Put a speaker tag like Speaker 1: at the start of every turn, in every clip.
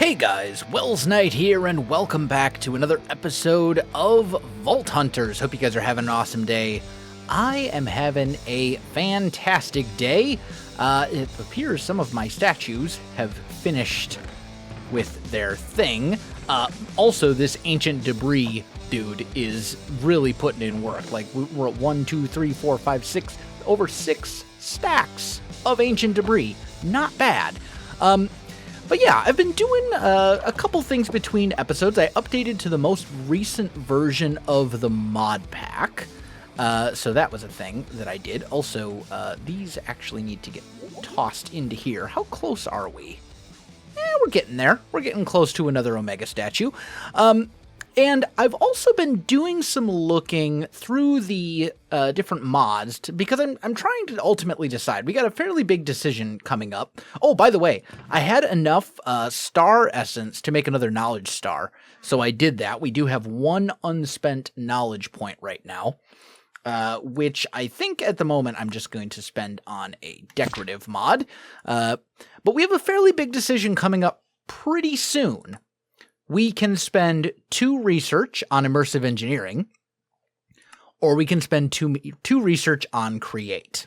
Speaker 1: Hey guys, Welsknight here, and welcome back to another episode of Vault Hunters. Hope you guys are having an awesome day. I am having a fantastic day. It appears some of my statues have finished with their thing. Also, this ancient debris dude is really putting in work. Like, we're at 1, 2, 3, 4, 5, 6, over 6 stacks of ancient debris. Not bad. But yeah, I've been doing a couple things between episodes. I updated to the most recent version of the modpack. So that was a thing that I did. Also, these actually need to get tossed into here. How close are we? We're getting there. We're getting close to another Omega statue. And I've also been doing some looking through the different mods because I'm trying to ultimately decide. We got a fairly big decision coming up. Oh, by the way, I had enough star essence to make another knowledge star, so I did that. We do have one unspent knowledge point right now, which I think at the moment I'm just going to spend on a decorative mod. But we have a fairly big decision coming up pretty soon. We can spend 2 research on immersive engineering, or we can spend 2 research on create.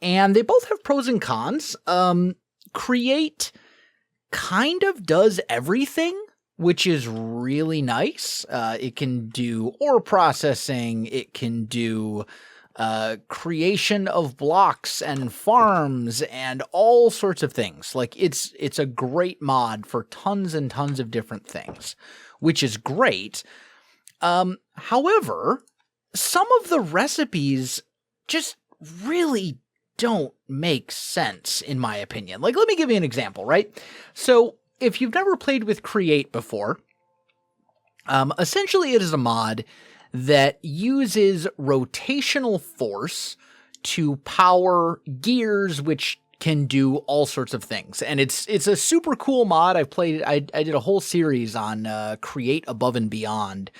Speaker 1: And they both have pros and cons. Create kind of does everything, which is really nice. It can do ore processing, it can do creation of blocks and farms and all sorts of things. Like, it's a great mod for tons and tons of different things, which is great. However, some of the recipes just really don't make sense, in my opinion. Like, let me give you an example, right? So, if you've never played with Create before, essentially it is a mod that uses rotational force to power gears, which can do all sorts of things. And it's a super cool mod. I did a whole series on Create Above and Beyond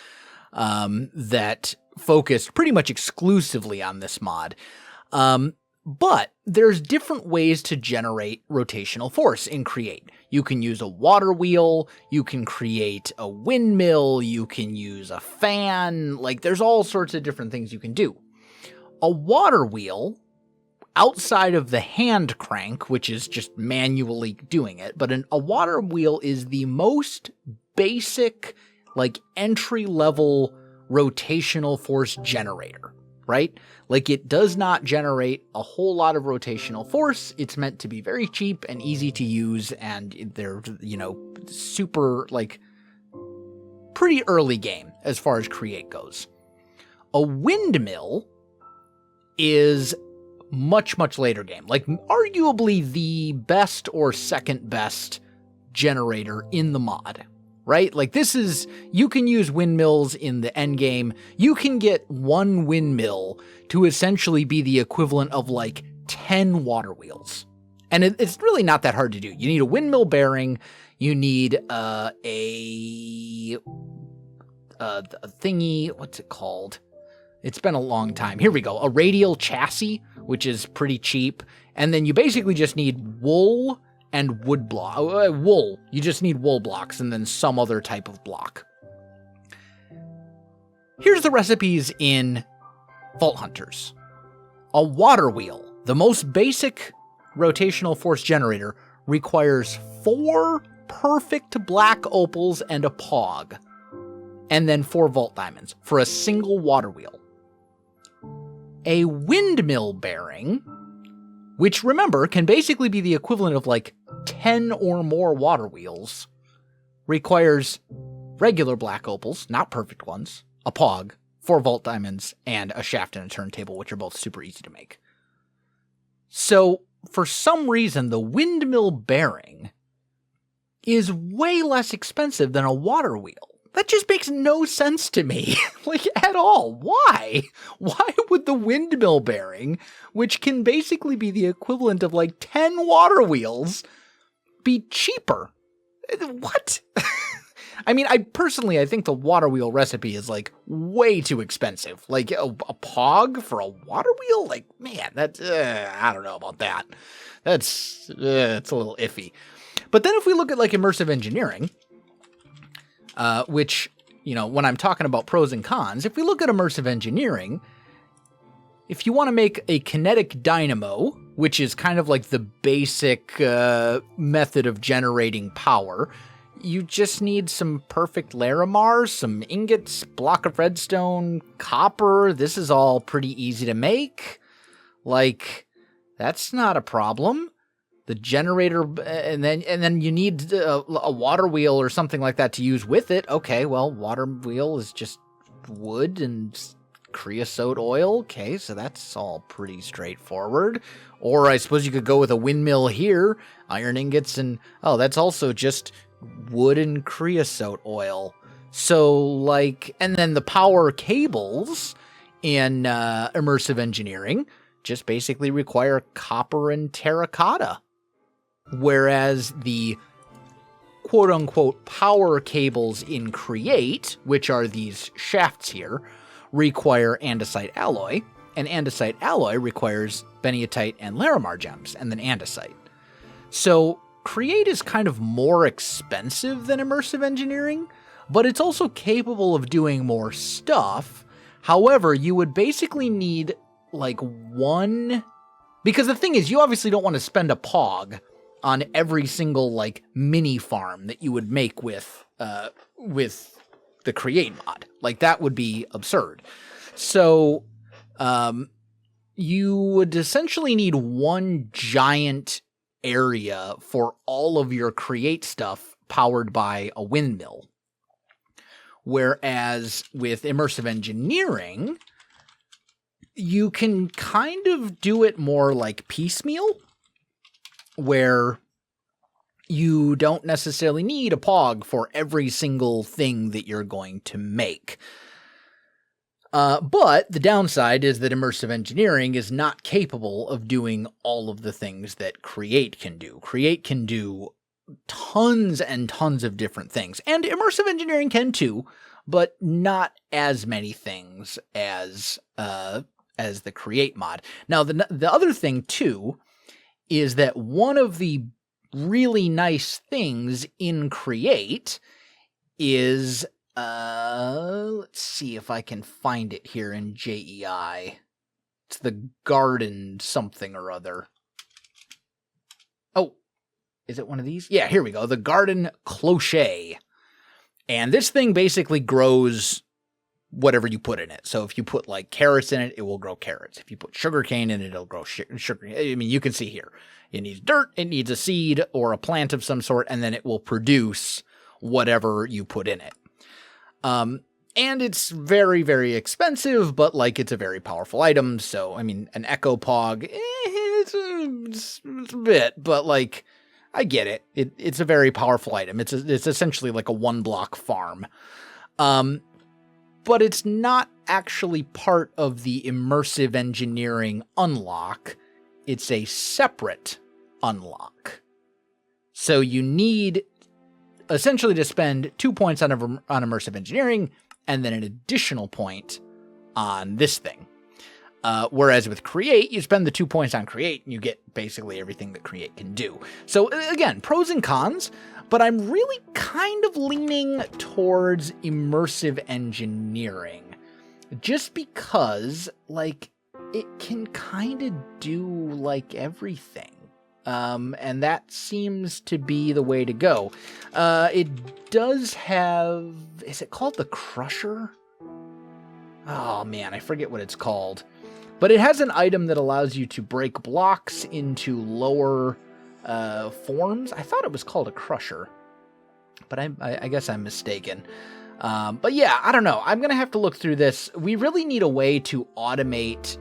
Speaker 1: that focused pretty much exclusively on this mod. But there's different ways to generate rotational force in Create. You can use a water wheel, you can create a windmill, you can use a fan, like there's all sorts of different things you can do. A water wheel, outside of the hand crank, which is just manually doing it, but a water wheel is the most basic, like entry-level rotational force generator. Right? Like, it does not generate a whole lot of rotational force. It's meant to be very cheap and easy to use, and they're, super, like, pretty early game as far as Create goes. A windmill is much, much later game. Like, arguably the best or second best generator in the mod. Right? Like, this is, you can use windmills in the end game. You can get one windmill to essentially be the equivalent of like 10 water wheels. And it's really not that hard to do. You need a windmill bearing. You need a thingy. What's it called? It's been a long time. Here we go. A radial chassis, which is pretty cheap. And then you basically just need wool and wood block. Wool. You just need wool blocks and then some other type of block. Here's the recipes in Vault Hunters. A water wheel, the most basic rotational force generator, requires 4 perfect black opals and a pog, and then 4 vault diamonds for a single water wheel. A windmill bearing, which, remember, can basically be the equivalent of like 10 or more water wheels, requires regular black opals, not perfect ones, a pog, 4 vault diamonds, and a shaft and a turntable, which are both super easy to make. So, for some reason, the windmill bearing is way less expensive than a water wheel. That just makes no sense to me, like, at all. Why? Why would the windmill bearing, which can basically be the equivalent of like 10 water wheels, be cheaper? What? I mean, I think the water wheel recipe is like way too expensive. Like a pog for a water wheel? Like, man, that's, I don't know about that. It's a little iffy. But then if we look at like immersive engineering, which, you know, when I'm talking about pros and cons, if we look at immersive engineering, if you want to make a kinetic dynamo, which is kind of like the basic method of generating power, you just need some perfect Larimars, some ingots, block of redstone, copper. This is all pretty easy to make. Like, that's not a problem. The generator, and then you need a water wheel or something like that to use with it. Okay, well, water wheel is just wood and creosote oil. Okay, so that's all pretty straightforward. Or I suppose you could go with a windmill here, iron ingots, and oh, that's also just wood and creosote oil. So, like, and then the power cables in immersive engineering just basically require copper and terracotta. Whereas the quote-unquote power cables in Create, which are these shafts here, require andesite alloy, and andesite alloy requires beniatite and Larimar gems, and then andesite. So Create is kind of more expensive than immersive engineering, but it's also capable of doing more stuff. However, you would basically need like one... Because the thing is, you obviously don't want to spend a pog on every single like mini farm that you would make with the Create mod. Like, that would be absurd. So you would essentially need one giant area for all of your Create stuff powered by a windmill. Whereas with immersive engineering, you can kind of do it more like piecemeal, where you don't necessarily need a pog for every single thing that you're going to make. But the downside is that immersive engineering is not capable of doing all of the things that Create can do. Create can do tons and tons of different things, and immersive engineering can too, but not as many things as the Create mod. Now, the other thing too is that one of the really nice things in Create is, let's see if I can find it here in JEI. It's the garden something or other. Oh, is it one of these? Yeah, here we go. The garden cloche. And this thing basically grows whatever you put in it. So if you put like carrots in it, it will grow carrots. If you put sugarcane in it, it'll grow sugar. I mean, you can see here. It needs dirt, it needs a seed or a plant of some sort, and then it will produce whatever you put in it. And it's very, very expensive, but like it's a very powerful item. So, I mean, an Echo Pog, it's a bit, but like, I get it. It's a very powerful item. It's essentially like a one block farm. But it's not actually part of the immersive engineering unlock. It's a separate unlock. So you need essentially to spend 2 points on immersive engineering and then an additional point on this thing. Whereas with Create, you spend the 2 points on Create and you get basically everything that Create can do. So again, pros and cons, but I'm really kind of leaning towards immersive engineering just because, like, it can kind of do like everything. And that seems to be the way to go. It does have, is it called the Crusher? Oh man, I forget what it's called. But it has an item that allows you to break blocks into lower forms. I thought it was called a Crusher, but I guess I'm mistaken. But yeah, I don't know. I'm going to have to look through this. We really need a way to automate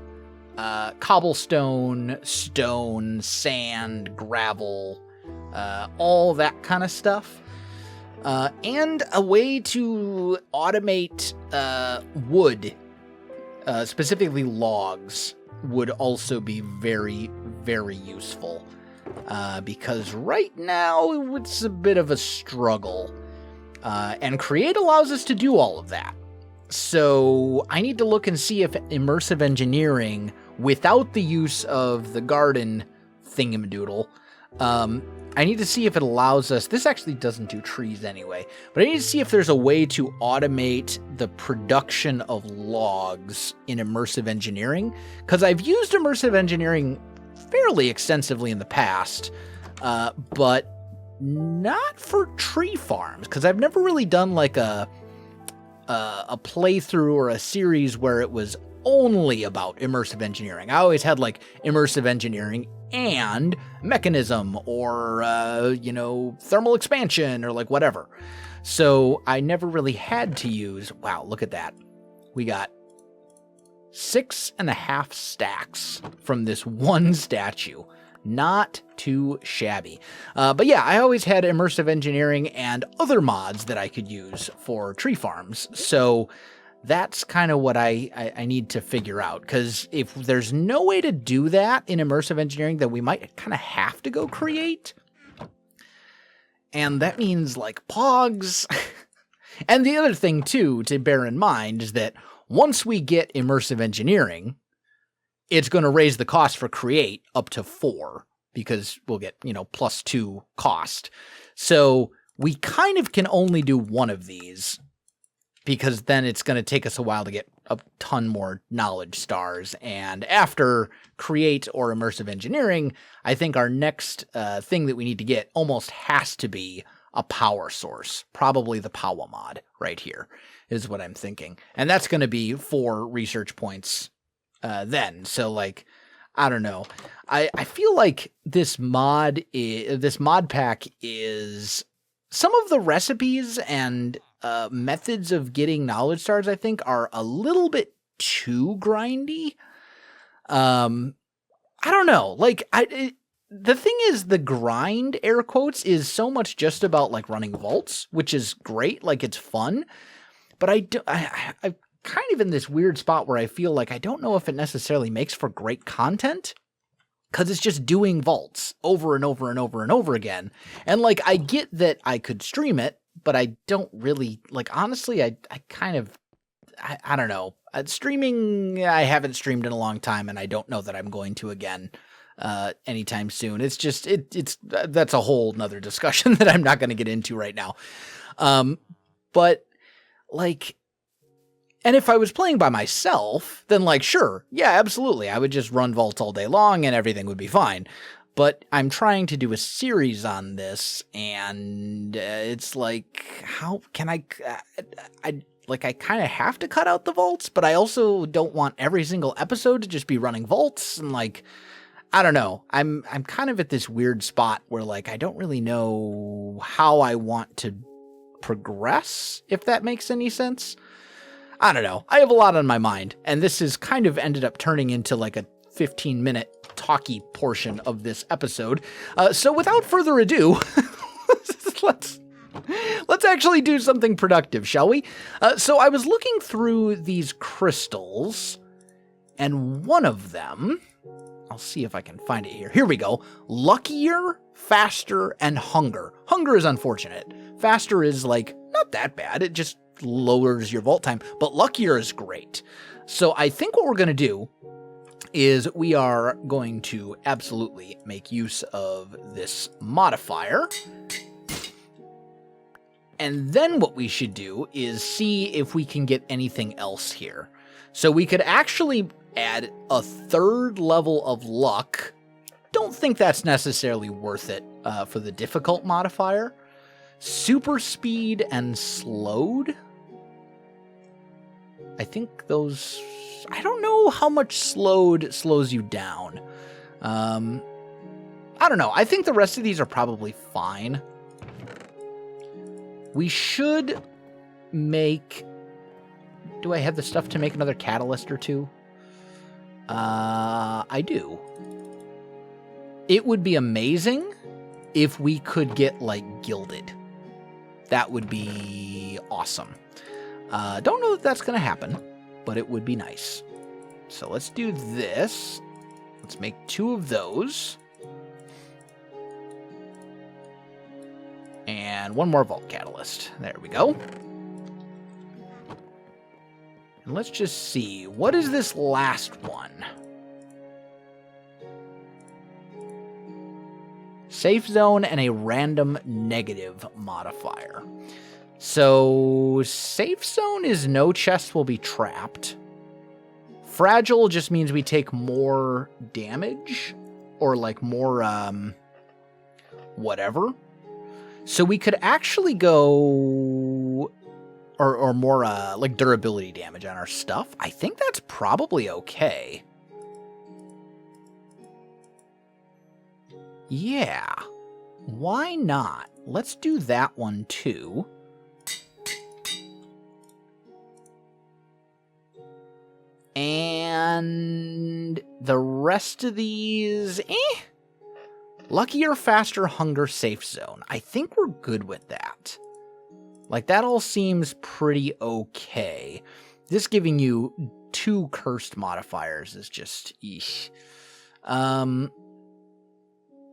Speaker 1: cobblestone, stone, sand, gravel, all that kind of stuff. And a way to automate wood, specifically logs, would also be very, very useful. Because right now it's a bit of a struggle. And Create allows us to do all of that. So I need to look and see if immersive engineering, without the use of the garden thingamadoodle, I need to see if it allows us... This actually doesn't do trees anyway, but I need to see if there's a way to automate the production of logs in immersive engineering, because I've used immersive engineering fairly extensively in the past, but not for tree farms, because I've never really done like a playthrough or a series where it was only about immersive engineering. I always had like immersive engineering and mechanism or, thermal expansion or like whatever. So I never really had to use, wow, look at that. We got 6.5 stacks from this one statue. Not too shabby. But yeah, I always had immersive engineering and other mods that I could use for tree farms. So that's kind of what I need to figure out. Because if there's no way to do that in immersive engineering, then we might kind of have to go create. And that means like pogs. And the other thing too to bear in mind is that once we get immersive engineering, it's going to raise the cost for create up to 4 because we'll get, +2 cost. So we kind of can only do one of these because then it's going to take us a while to get a ton more knowledge stars. And after create or immersive engineering, I think our next thing that we need to get almost has to be a power source. Probably the power mod right here is what I'm thinking. And that's going to be 4 research points then. So like, I don't know. I feel like this mod pack is some of the recipes and methods of getting knowledge stars, I think, are a little bit too grindy. I don't know. Like the thing is, the grind, air quotes, is so much just about like running vaults, which is great. Like it's fun, but I'm kind of in this weird spot where I feel like I don't know if it necessarily makes for great content because it's just doing vaults over and over and over and over again. And like, I get that I could stream it, but I don't really like, honestly, I don't know. Streaming, I haven't streamed in a long time and I don't know that I'm going to again anytime soon. It's just, that's a whole nother discussion that I'm not going to get into right now. But like, and if I was playing by myself, then like, sure, yeah, absolutely. I would just run vaults all day long and everything would be fine. But I'm trying to do a series on this and it's like, how can I kind of have to cut out the vaults, but I also don't want every single episode to just be running vaults. And like, I don't know. I'm kind of at this weird spot where like, I don't really know how I want to progress, if that makes any sense. I don't know. I have a lot on my mind, and this has kind of ended up turning into like a 15-minute talky portion of this episode. So without further ado, let's actually do something productive, shall we? So I was looking through these crystals, and one of them, I'll see if I can find it here. Here we go. Luckier, faster, and hunger. Hunger is unfortunate. Faster is like not that bad. It just lowers your vault time, but luckier is great. So I think what we're going to do is we are going to absolutely make use of this modifier. And then what we should do is see if we can get anything else here. So we could actually add a 3rd level of luck. Don't think that's necessarily worth it for the difficult modifier. Super speed and slowed. I think those, I don't know how much slowed slows you down. I don't know. I think the rest of these are probably fine. We should make, do I have the stuff to make another catalyst or 2? I do. It would be amazing if we could get like gilded. That would be awesome. Don't know if that's going to happen, but it would be nice. So let's do this. Let's make 2 of those. And 1 more vault catalyst. There we go. And let's just see. What is this last one? Safe zone and a random negative modifier. So, safe zone is no chests will be trapped. Fragile just means we take more damage, or like more, whatever. So we could actually go, or more, like durability damage on our stuff. I think that's probably okay. Yeah, why not? Let's do that one too. And the rest of these, Luckier, faster, hunger, safe zone. I think we're good with that. Like, that all seems pretty okay. This giving you 2 cursed modifiers is just, eesh.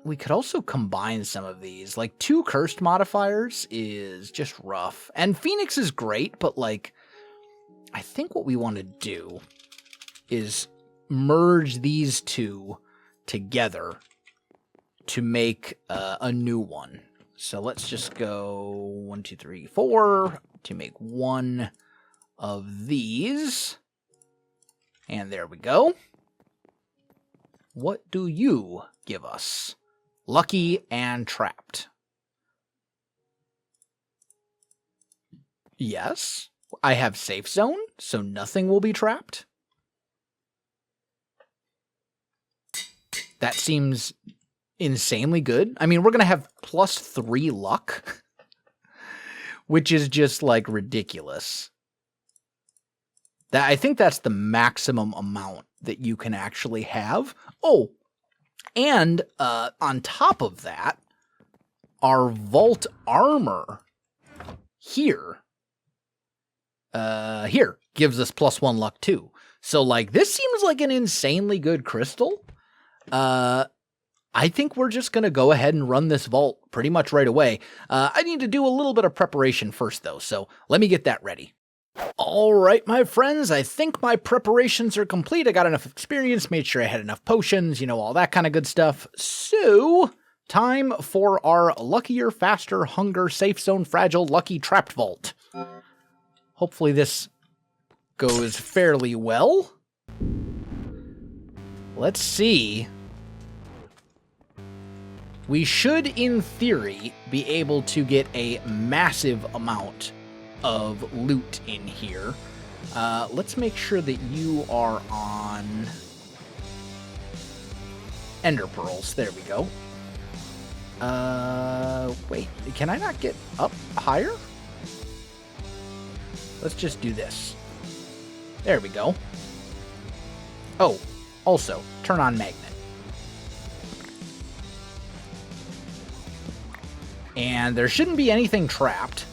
Speaker 1: We could also combine some of these. Like, 2 cursed modifiers is just rough. And Phoenix is great, but, like, I think what we want to do is merge these 2 together to make a new one. So let's just go 1, 2, 3, 4 to make one of these. And there we go. What do you give us? Lucky and trapped. Yes, I have safe zone, so nothing will be trapped. That seems insanely good. I mean, we're going to have +3 luck, which is just, like, ridiculous. I think that's the maximum amount that you can actually have. Oh, and on top of that, our vault armor here gives us +1 luck too. So, like, this seems like an insanely good crystal. I think we're just going to go ahead and run this vault pretty much right away. I need to do a little bit of preparation first, though, so let me get that ready. All right, my friends, I think my preparations are complete. I got enough experience, made sure I had enough potions, you know, all that kind of good stuff. So, time for our luckier, faster, hunger, safe zone, fragile, lucky, trapped vault. Hopefully this goes fairly well. Let's see. We should, in theory, be able to get a massive amount of loot in here. Let's make sure that you are on Ender Pearls. There we go. Wait, can I not get up higher? Let's just do this. There we go. Oh, also, turn on magnet. And there shouldn't be anything trapped.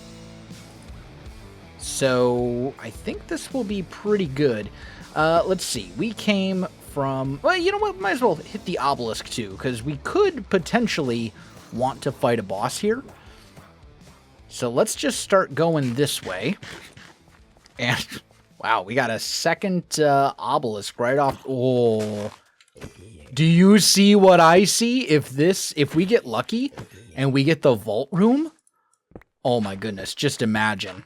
Speaker 1: So, I think this will be pretty good. Let's see. We came from... Well, you know what? Might as well hit the obelisk, too, because we could potentially want to fight a boss here. So, let's just start going this way. And, wow, we got a second obelisk right off... Oh... Do you see what I see? If we get lucky and we get the vault room, oh my goodness, just imagine.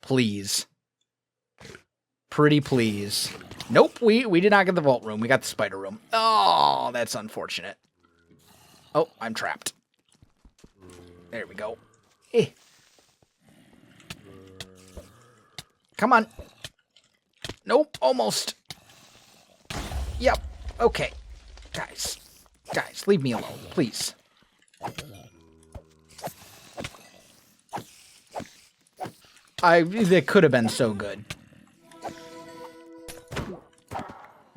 Speaker 1: Please. Pretty please. Nope, we did not get the vault room. We got the spider room. Oh, that's unfortunate. Oh, I'm trapped. There we go. Eh. Come on. Nope, almost. Yep, okay. Guys, leave me alone, please. That could have been so good.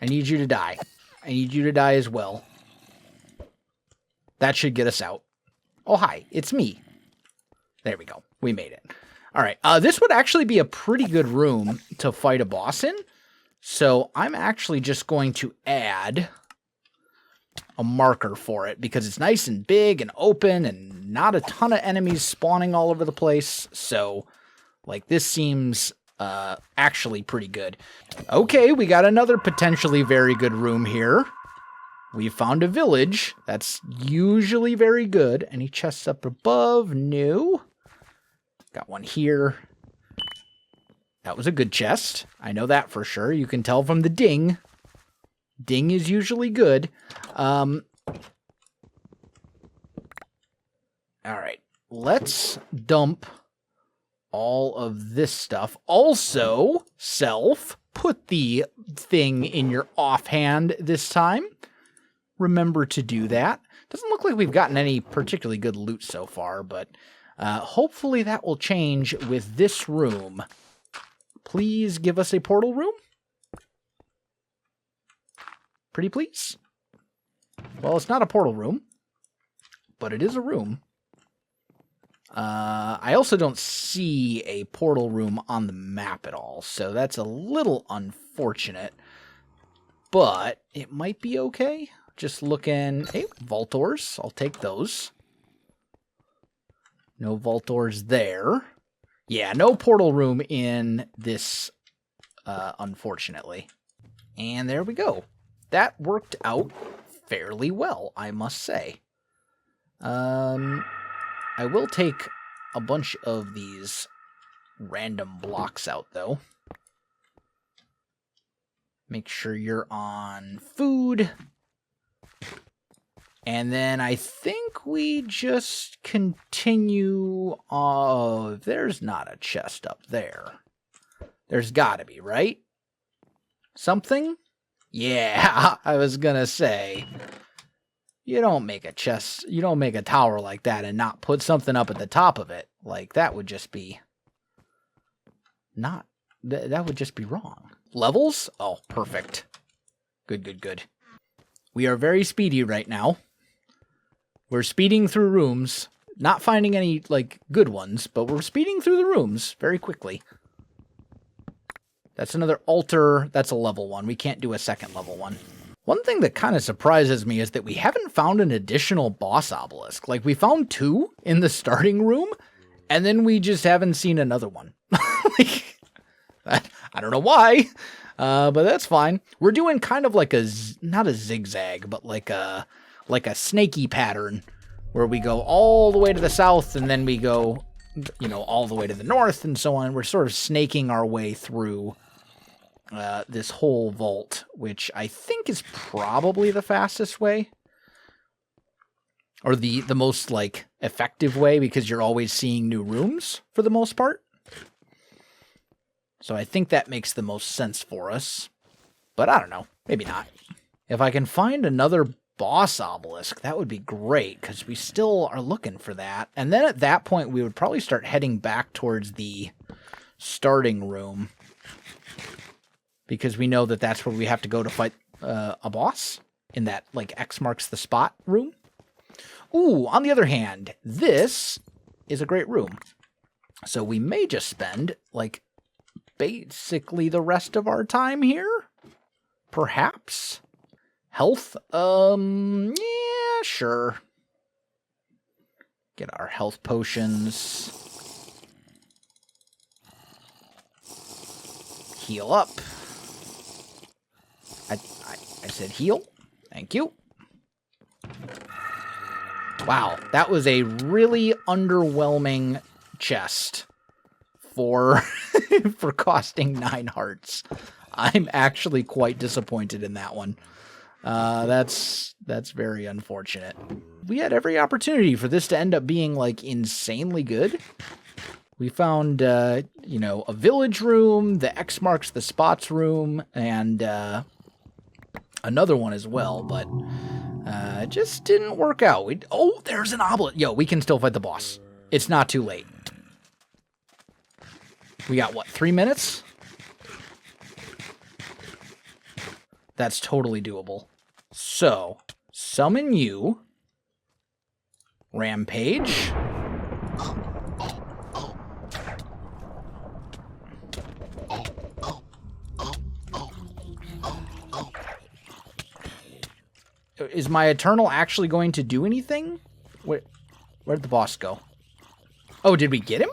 Speaker 1: I need you to die. I need you to die as well. That should get us out. Oh, hi, it's me. There we go. We made it. All right, this would actually be a pretty good room to fight a boss in. So I'm actually just going to add a marker for it because it's nice and big and open and not a ton of enemies spawning all over the place. So, like, this seems actually pretty good. Okay, we got another potentially very good room here. We found a village. That's usually very good. Any chests up above? No. Got one here. That was a good chest. I know that for sure. You can tell from the ding. Ding is usually good. All right. Let's dump all of this stuff. Also, self, put the thing in your offhand this time. Remember to do that. Doesn't look like we've gotten any particularly good loot so far, but hopefully that will change with this room. Please give us a portal room. Pretty please. Well, it's not a portal room, but it is a room. I also don't see a portal room on the map at all, so that's a little unfortunate. But it might be okay. Just looking... Hey, vault doors. I'll take those. No vault doors there. Yeah, no portal room in this, unfortunately. And there we go. That worked out fairly well, I must say. I will take a bunch of these random blocks out, though. Make sure you're on food. And then I think we just continue... Oh, there's not a chest up there. There's gotta be, right? Something? Yeah, I was gonna say. You don't make a chest, you don't make a tower like that and not put something up at the top of it. Like, that would just be... Not... that would just be wrong. Levels? Oh, perfect. Good, good, good. We are very speedy right now. We're speeding through rooms. Not finding any, like, good ones, but we're speeding through the rooms very quickly. That's another altar. That's a level 1. We can't do a second level 1. One thing that kind of surprises me is that we haven't found an additional boss obelisk. Like, we found 2 in the starting room, and then we just haven't seen another one. Like, I don't know why, but that's fine. We're doing kind of like not a zigzag, but like a snaky pattern where we go all the way to the south and then we go, you know, all the way to the north and so on. We're sort of snaking our way through this whole vault, which I think is probably the fastest way. Or the most, like, effective way, because you're always seeing new rooms for the most part. So I think that makes the most sense for us. But I don't know. Maybe not. If I can find another boss obelisk, that would be great, because we still are looking for that. And then at that point, we would probably start heading back towards the starting room. Because we know that that's where we have to go to fight a boss. In that, like, X marks the spot room. Ooh, on the other hand, this is a great room. So we may just spend, like, basically the rest of our time here? Perhaps? Health? Yeah, sure. Get our health potions. Heal up. I said heal. Thank you. Wow, that was a really underwhelming chest for for costing 9 hearts. I'm actually quite disappointed in that one. That's very unfortunate. We had every opportunity for this to end up being, like, insanely good. We found, you know, a village room, the X marks the spots room, and another one as well, but it just didn't work out. Oh, there's an obelisk. Yo, we can still fight the boss. It's not too late. We got, what, 3 minutes? That's totally doable. So, summon you. Rampage. Is my Eternal actually going to do anything? Where'd the boss go? Oh, did we get him?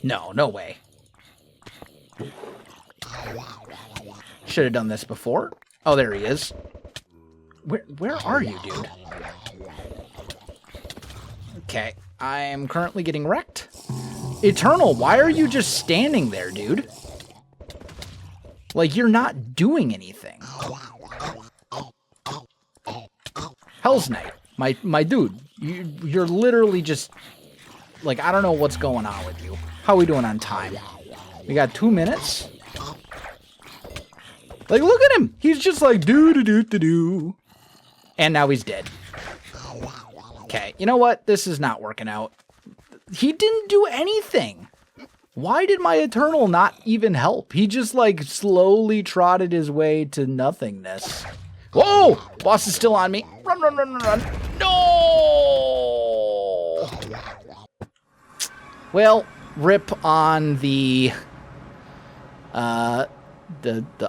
Speaker 1: No, no way. Should have done this before. Oh, there he is. Where are you, dude? Okay, I am currently getting wrecked. Eternal, why are you just standing there, dude? Like, you're not doing anything. Welsknight, my dude, you're literally just, like, I don't know what's going on with you. How are we doing on time? We got 2 minutes? Like, look at him! He's just like, do-do-do-do-do. And now he's dead. Okay, you know what? This is not working out. He didn't do anything. Why did my Eternal not even help? He just, like, slowly trotted his way to nothingness. Whoa! Boss is still on me. Run, run, run, run, run. No! Well, rip on the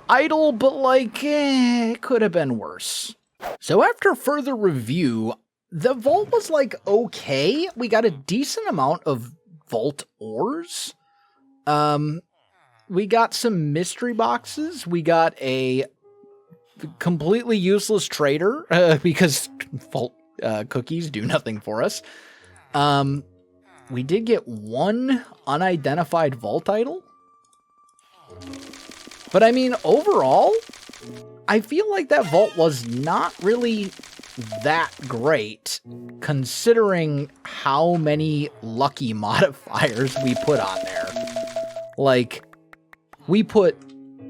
Speaker 1: idol, but, like, it could have been worse. So after further review, the vault was, like, okay. We got a decent amount of vault ores. We got some mystery boxes. We got a completely useless trader, because vault cookies do nothing for us. We did get one unidentified vault idol. But I mean, overall, I feel like that vault was not really that great, considering how many lucky modifiers we put on there. Like, we put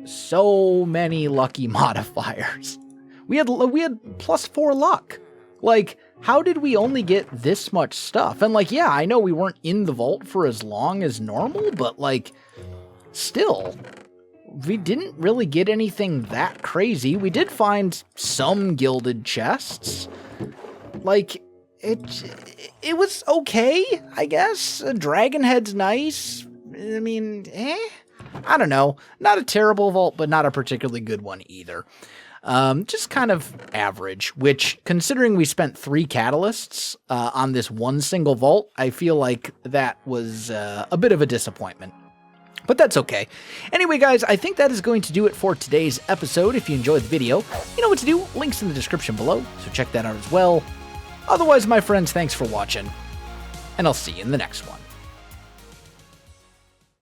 Speaker 1: so many lucky modifiers. We had +4 luck. Like, how did we only get this much stuff? And, like, yeah, I know we weren't in the vault for as long as normal, but, like, still, we didn't really get anything that crazy. We did find some gilded chests. Like, it was okay, I guess. A dragon head's nice. I mean, I don't know. Not a terrible vault, but not a particularly good one either. Just kind of average, which, considering we spent 3 catalysts on this one single vault, I feel like that was a bit of a disappointment. But that's okay. Anyway, guys, I think that is going to do it for today's episode. If you enjoyed the video, you know what to do. Links in the description below, so check that out as well. Otherwise, my friends, thanks for watching, and I'll see you in the next one.